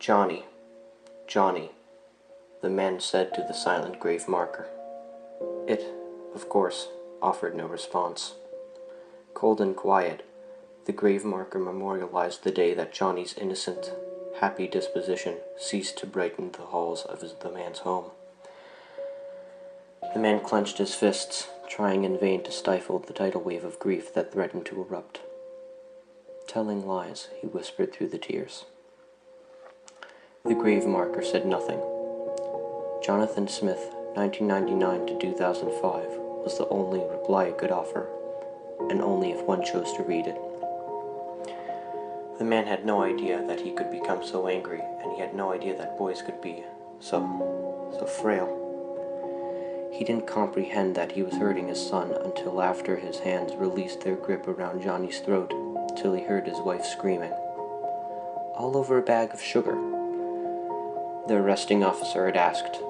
"Johnny, Johnny," the man said to the silent grave marker. It, of course, offered no response. Cold and quiet, the grave marker memorialized the day that Johnny's innocent, happy disposition ceased to brighten the halls of the man's home. The man clenched his fists, trying in vain to stifle the tidal wave of grief that threatened to erupt. "Telling lies," he whispered through the tears. The grave marker said nothing. Jonathan Smith, 1999 to 2005, was the only reply it could offer, and only if one chose to read it. The man had no idea that he could become so angry, and he had no idea that boys could be so frail. He didn't comprehend that he was hurting his son until after his hands released their grip around Johnny's throat, till he heard his wife screaming, "All over a bag of sugar," the arresting officer had asked.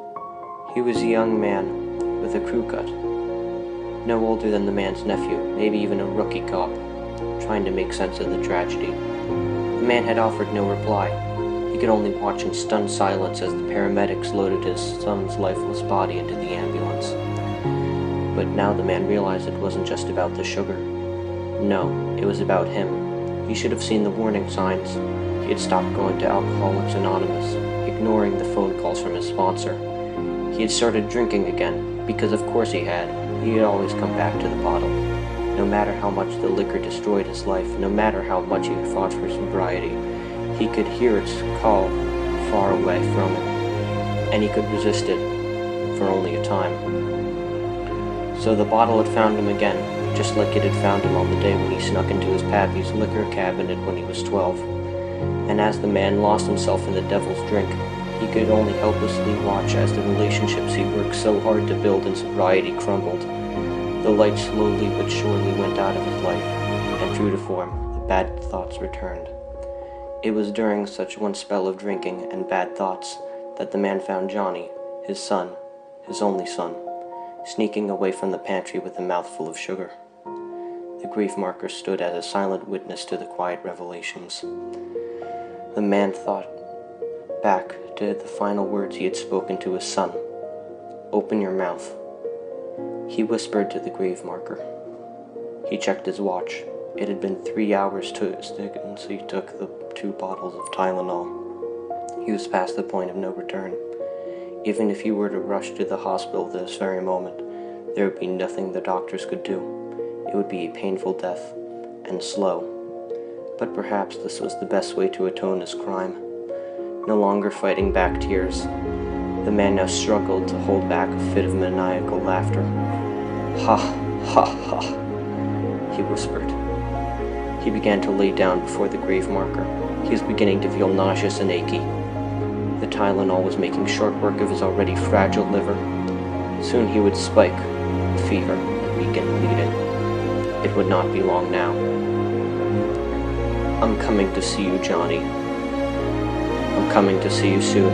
He was a young man with a crew cut, no older than the man's nephew, maybe even a rookie cop, trying to make sense of the tragedy. The man had offered no reply. He could only watch in stunned silence as the paramedics loaded his son's lifeless body into the ambulance. But now the man realized it wasn't just about the sugar. No, it was about him. He should have seen the warning signs. He had stopped going to Alcoholics Anonymous, ignoring the phone calls from his sponsor. He had started drinking again, because of course he had. He had always come back to the bottle. No matter how much the liquor destroyed his life, no matter how much he fought for sobriety, he could hear its call far away from him, and he could resist it for only a time. So the bottle had found him again, just like it had found him on the day when he snuck into his pappy's liquor cabinet when he was 12. And as the man lost himself in the devil's drink, he could only helplessly watch as the relationships he worked so hard to build in sobriety crumbled. The light slowly but surely went out of his life, and true to form, the bad thoughts returned. It was during such one spell of drinking and bad thoughts that the man found Johnny, his son, his only son, sneaking away from the pantry with a mouthful of sugar. The grief marker stood as a silent witness to the quiet revelations. The man thought back to the final words he had spoken to his son. "Open your mouth," he whispered to the grave marker. He checked his watch. It had been 3 hours since he took the 2 bottles of Tylenol. He was past the point of no return. Even if he were to rush to the hospital this very moment, there would be nothing the doctors could do. It would be a painful death, and slow. But perhaps this was the best way to atone his crime. No longer fighting back tears, the man now struggled to hold back a fit of maniacal laughter. "Ha, ha, ha," he whispered. He began to lay down before the grave marker. He was beginning to feel nauseous and achy. The Tylenol was making short work of his already fragile liver. Soon he would spike, with fever, weak and bleeding. It would not be long now. "I'm coming to see you, Johnny. I'm coming to see you soon."